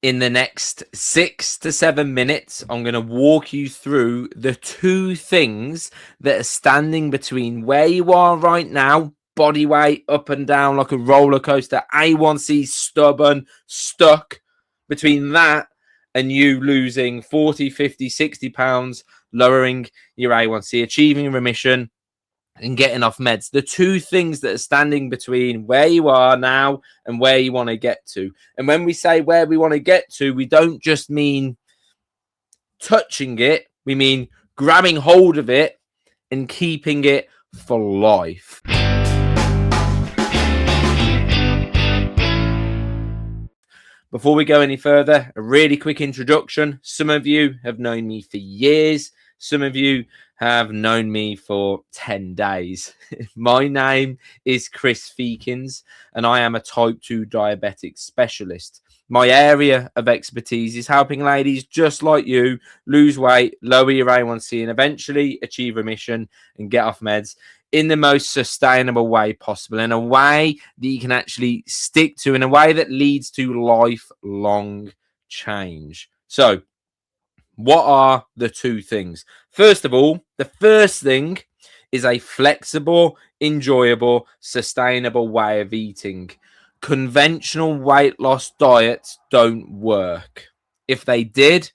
In the next 6 to 7 minutes, I'm going to walk you through the two things that are standing between where you are right now, body weight up and down like a roller coaster, A1C stubborn, stuck, between that and you losing 40, 50, 60 pounds, lowering your A1C, achieving remission, and getting off meds. The two things that are standing between where you are now and where you want to get to. And when we say where we want to get to, we don't just mean touching it, we mean grabbing hold of it and keeping it for life. Before we go any further, a really quick introduction. Some of you have known me for years. Some of you have known me for 10 days. My name is Chris Feekins, and I am a type 2 diabetic specialist. My area of expertise is helping ladies just like you lose weight, lower your A1C, and eventually achieve remission and get off meds in the most sustainable way possible, in a way that you can actually stick to, in a way that leads to lifelong change. So, what are the two things? First of all, the first thing is a flexible, enjoyable, sustainable way of eating. Conventional weight loss diets don't work. If they did,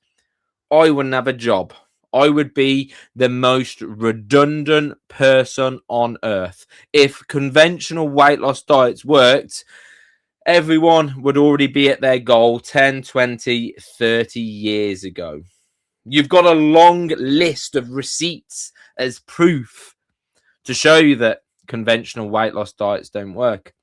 I wouldn't have a job. I would be the most redundant person on earth. If conventional weight loss diets worked, everyone would already be at their goal 10, 20, 30 years ago. You've got a long list of receipts as proof to show you that conventional weight loss diets don't work.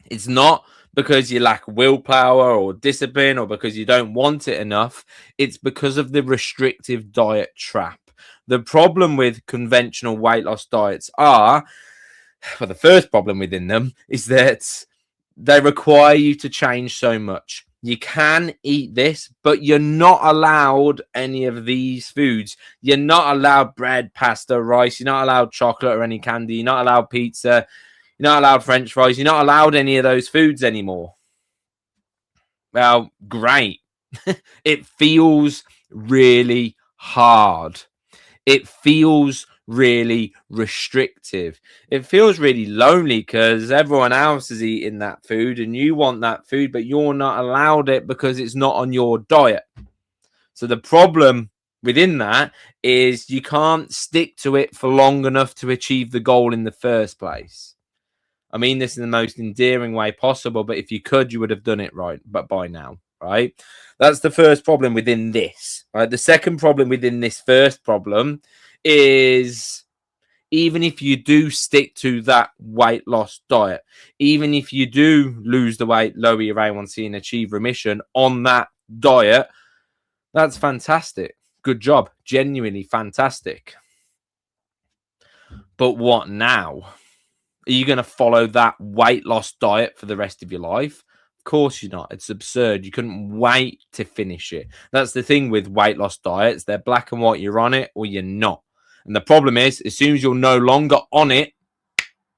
It's not because you lack willpower or discipline or because you don't want it enough. It's because of the restrictive diet trap. The problem with conventional weight loss diets the first problem within them is that they require you to change so much. You can eat this, but you're not allowed any of these foods. You're not allowed bread, pasta, rice. You're not allowed chocolate or any candy. You're not allowed pizza. You're not allowed French fries. You're not allowed any of those foods anymore. Well, great. It feels really hard. It feels really restrictive. It feels really lonely because everyone else is eating that food and you want that food, but you're not allowed it because it's not on your diet. So the problem within that is you can't stick to it for long enough to achieve the goal in the first place. I mean this in the most endearing way possible, but if you could, you would have done it right, but by now, right? That's the first problem within this, right? The second problem within this first problem is even if you do stick to that weight loss diet, even if you do lose the weight, lower your A1C and achieve remission on that diet, that's fantastic. Good job. Genuinely fantastic. But what now? Are you going to follow that weight loss diet for the rest of your life? Of course you're not. It's absurd. You couldn't wait to finish it. That's the thing with weight loss diets. They're black and white. You're on it or you're not. And the problem is, as soon as you're no longer on it,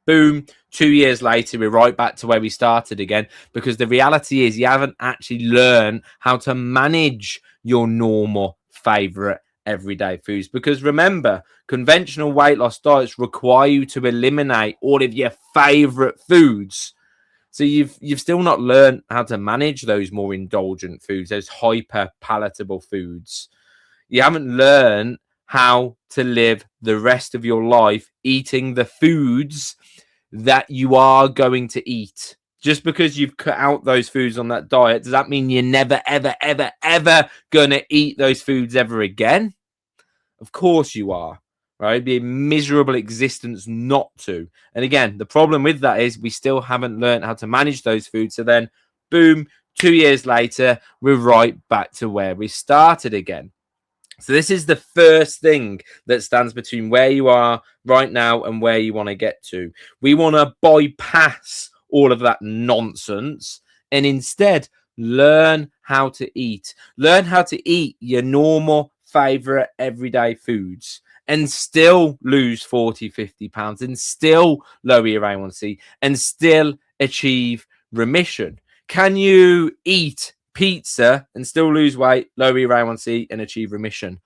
boom, 2 years later, we're right back to where we started again. Because the reality is you haven't actually learned how to manage your normal favorite everyday foods. Because remember, conventional weight loss diets require you to eliminate all of your favorite foods. So you've still not learned how to manage those more indulgent foods, those hyper palatable foods. You haven't learned how to live the rest of your life eating the foods that you are going to eat. Just because you've cut out those foods on that diet, does that mean you're never, ever, ever, ever going to eat those foods ever again? Of course you are. Right? It'd be a miserable existence not to. And again, the problem with that is we still haven't learned how to manage those foods. So then, boom, 2 years later, we're right back to where we started again. So this is the first thing that stands between where you are right now and where you want to get to. We want to bypass all of that nonsense and instead learn how to eat. Learn how to eat your normal favorite everyday foods and still lose 40, 50 pounds and still lower your A1C and still achieve remission. Can you eat pizza and still lose weight, lower your A1C, and achieve remission?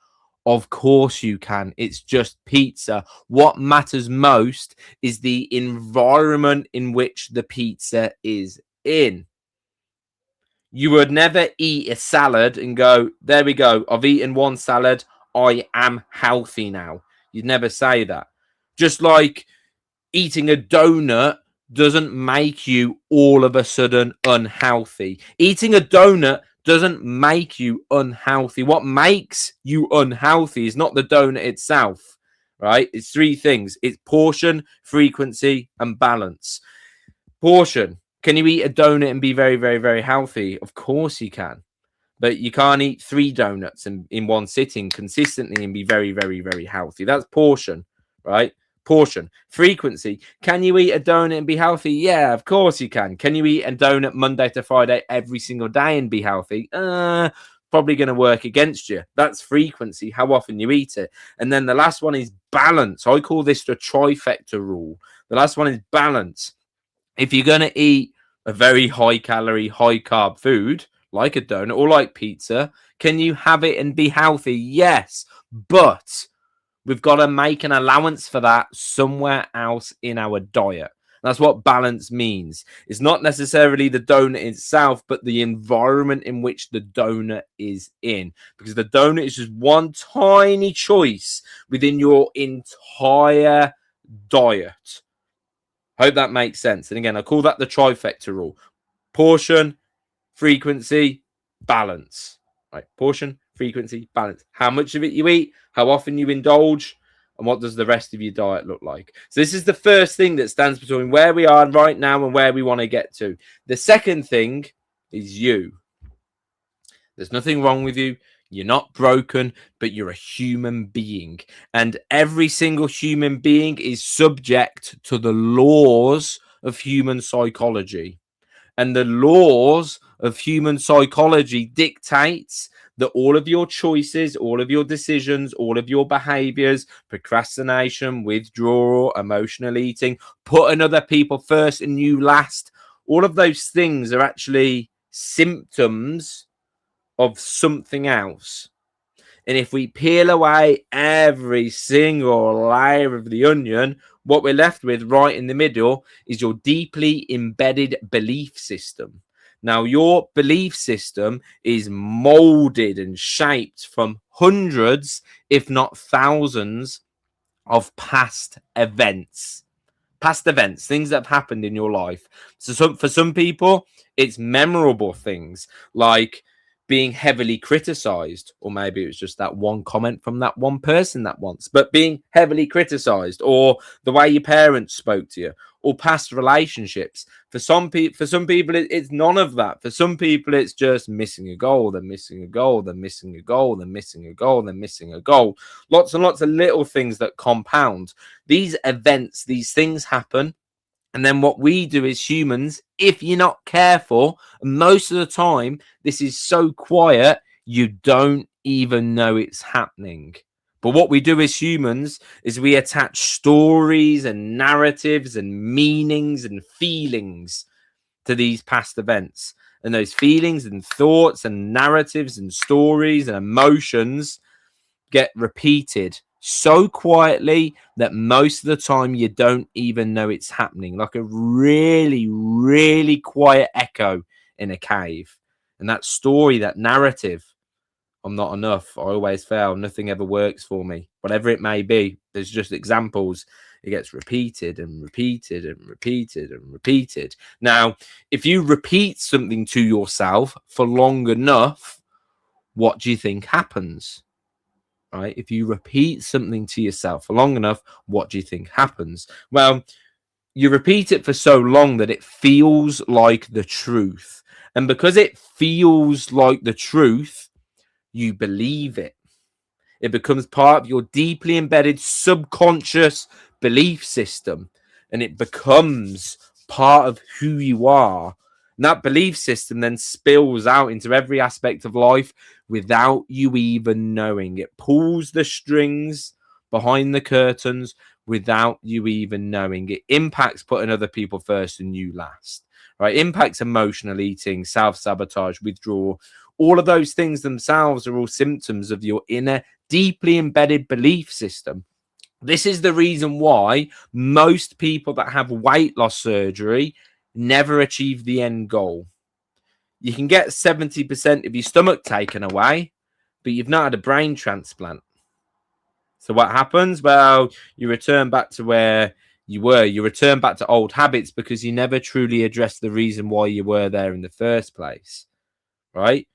Of course you can. It's just pizza. What matters most is the environment in which the pizza is in. You would never eat a salad and go, there we go, I've eaten one salad, I am healthy now. You'd never say that. Just like eating a donut doesn't make you all of a sudden unhealthy. Eating a donut doesn't make you unhealthy. What makes you unhealthy is not the donut itself, right? It's three things. It's portion, frequency, and balance. Portion. Can you eat a donut and be very, very, very healthy? Of course you can. But you can't eat 3 donuts in one sitting consistently and be very, very, very healthy. That's portion, right? Portion. Frequency. Can you eat a donut and be healthy? Yeah, of course you can. Can you eat a donut Monday to Friday every single day and be healthy? Probably going to work against you. That's frequency, how often you eat it. And then the last one is balance. I call this the trifecta rule. The last one is balance. If you're going to eat a very high calorie, high carb food, like a donut or like pizza, can you have it and be healthy? Yes, but we've got to make an allowance for that somewhere else in our diet. That's what balance means. It's not necessarily the donut itself, but the environment in which the donut is in. Because the donut is just one tiny choice within your entire diet. Hope that makes sense. And again, I call that the trifecta rule. Portion, frequency, balance. Right? Portion, frequency, balance. How much of it you eat, how often you indulge, and what does the rest of your diet look like? So this is the first thing that stands between where we are right now and where we want to get to. The second thing is you. There's nothing wrong with you. You're not broken, but you're a human being. And every single human being is subject to the laws of human psychology. And the laws of human psychology dictates that all of your choices, all of your decisions, all of your behaviors, procrastination, withdrawal, emotional eating, putting other people first and you last, all of those things are actually symptoms of something else. And if we peel away every single layer of the onion, what we're left with right in the middle is your deeply embedded belief system. Now, your belief system is molded and shaped from hundreds, if not thousands, of past events. Past events, things that have happened in your life. So for some people, it's memorable things like being heavily criticized, or maybe it was just that one comment from that one person that once, but being heavily criticized, or the way your parents spoke to you, or past relationships. For some people, it's none of that. For some people, it's just missing a goal, then missing a goal, then missing a goal, then missing a goal, then missing a goal. Lots and lots of little things that compound. These events, these things happen. And then what we do as humans, if you're not careful, most of the time, this is so quiet, you don't even know it's happening. But what we do as humans is we attach stories and narratives and meanings and feelings to these past events. And those feelings and thoughts and narratives and stories and emotions get repeated so quietly that most of the time you don't even know it's happening, like a really, really quiet echo in a cave. And that story, that narrative, I'm not enough, I always fail, nothing ever works for me, whatever it may be, there's just examples. It gets repeated and repeated and repeated and repeated. Now, if you repeat something to yourself for long enough, what do you think happens? Right? If you repeat something to yourself for long enough, what do you think happens? Well, you repeat it for so long that it feels like the truth. And because it feels like the truth, you believe it. It becomes part of your deeply embedded subconscious belief system. And it becomes part of who you are. And that belief system then spills out into every aspect of life without you even knowing. It pulls the strings behind the curtains without you even knowing. It impacts putting other people first and you last, right? Impacts emotional eating, self-sabotage, withdrawal. All of those things themselves are all symptoms of your inner, deeply embedded belief system. This is the reason why most people that have weight loss surgery never achieve the end goal. You can get 70% of your stomach taken away, but you've not had a brain transplant. So what happens? Well, you return back to where you were. You return back to old habits because you never truly addressed the reason why you were there in the first place, right?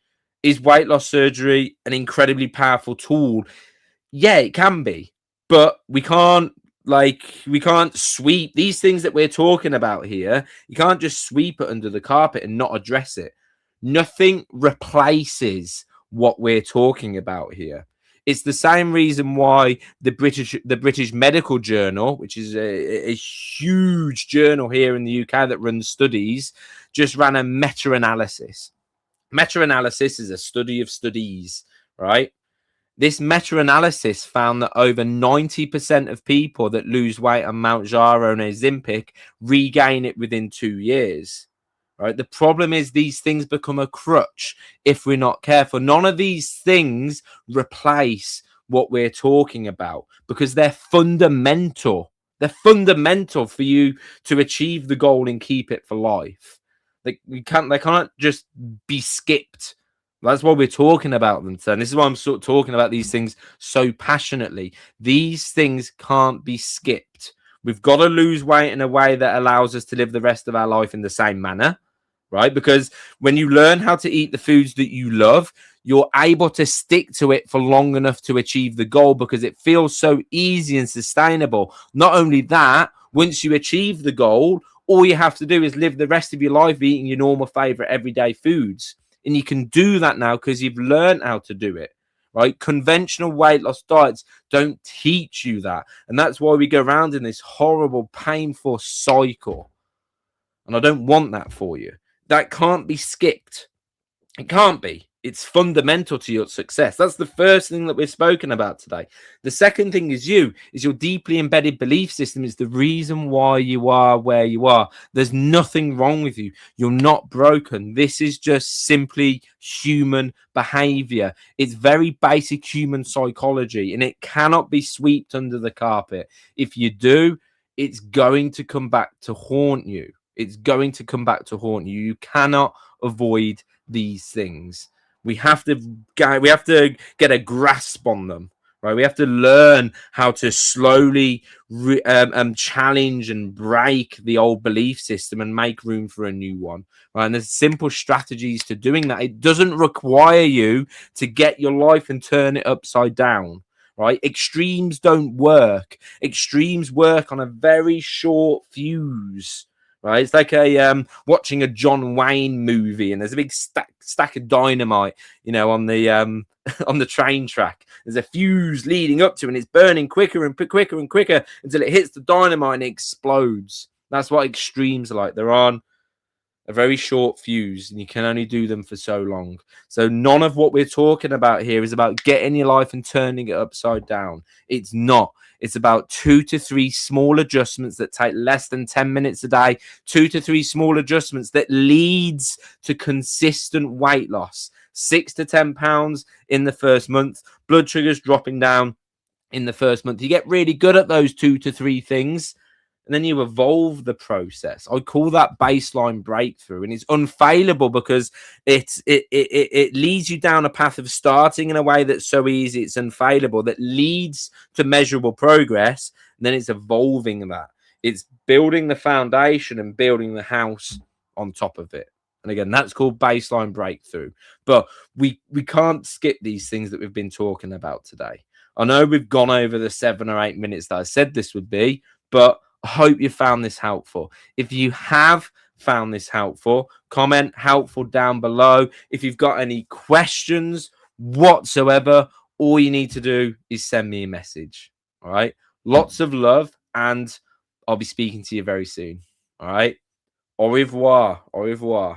Is weight loss surgery an incredibly powerful tool? Yeah, it can be, but we can't sweep these things that we're talking about here. You can't just sweep it under the carpet and not address it. Nothing replaces what we're talking about here. It's the same reason why the British Medical Journal, which is a huge journal here in the UK that runs studies, just ran a meta-analysis. Meta-analysis is a study of studies, right? This meta-analysis found that over 90% of people that lose weight on Mounjaro and Ozempic regain it within 2 years. Right? The problem is these things become a crutch if we're not careful. None of these things replace what we're talking about because they're fundamental. They're fundamental for you to achieve the goal and keep it for life. They can't just be skipped. That's why we're talking about them. And this is why I'm sort of talking about these things so passionately. These things can't be skipped. We've got to lose weight in a way that allows us to live the rest of our life in the same manner, right? Because when you learn how to eat the foods that you love, you're able to stick to it for long enough to achieve the goal because it feels so easy and sustainable. Not only that, once you achieve the goal, all you have to do is live the rest of your life eating your normal favorite everyday foods. And you can do that now because you've learned how to do it, right? Conventional weight loss diets don't teach you that. And that's why we go around in this horrible, painful cycle. And I don't want that for you. That can't be skipped. It can't be. It's fundamental to your success. That's the first thing that we've spoken about today. The second thing is your deeply embedded belief system is the reason why you are where you are. There's nothing wrong with you. You're not broken. This is just simply human behavior. It's very basic human psychology, and it cannot be swept under the carpet. If you do, it's going to come back to haunt you. It's going to come back to haunt you. You cannot avoid these things. We have to get a grasp on them, right? We have to learn how to slowly challenge and break the old belief system and make room for a new one, right? And there's simple strategies to doing that. It doesn't require you to get your life and turn it upside down, right? Extremes don't work. Extremes work on a very short fuse. Right, it's like watching a John Wayne movie, and there's a big stack of dynamite, on the on the train track. There's a fuse leading up to, and it's burning quicker and quicker and quicker until it hits the dynamite and it explodes. That's what extremes are like. They're on a very short fuse, and you can only do them for so long. So none of what we're talking about here is about getting your life and turning it upside down. It's not. It's about 2 to 3 small adjustments that take less than 10 minutes a day, 2 to 3 small adjustments that leads to consistent weight loss. 6 to 10 pounds in the first month, blood sugars dropping down in the first month. You get really good at those 2 to 3 things, and then you evolve the process. I call that baseline breakthrough, and it's unfailable because it leads you down a path of starting in a way that's so easy it's unfailable, that leads to measurable progress, and then it's evolving that. It's building the foundation and building the house on top of it. And again, that's called baseline breakthrough. But we can't skip these things that we've been talking about today. I know we've gone over the 7 or 8 minutes that I said this would be, but I hope you found this helpful. If you have found this helpful, comment helpful down below. If you've got any questions whatsoever, all you need to do is send me a message. All right. Lots of love, and I'll be speaking to you very soon. All right. Au revoir. Au revoir.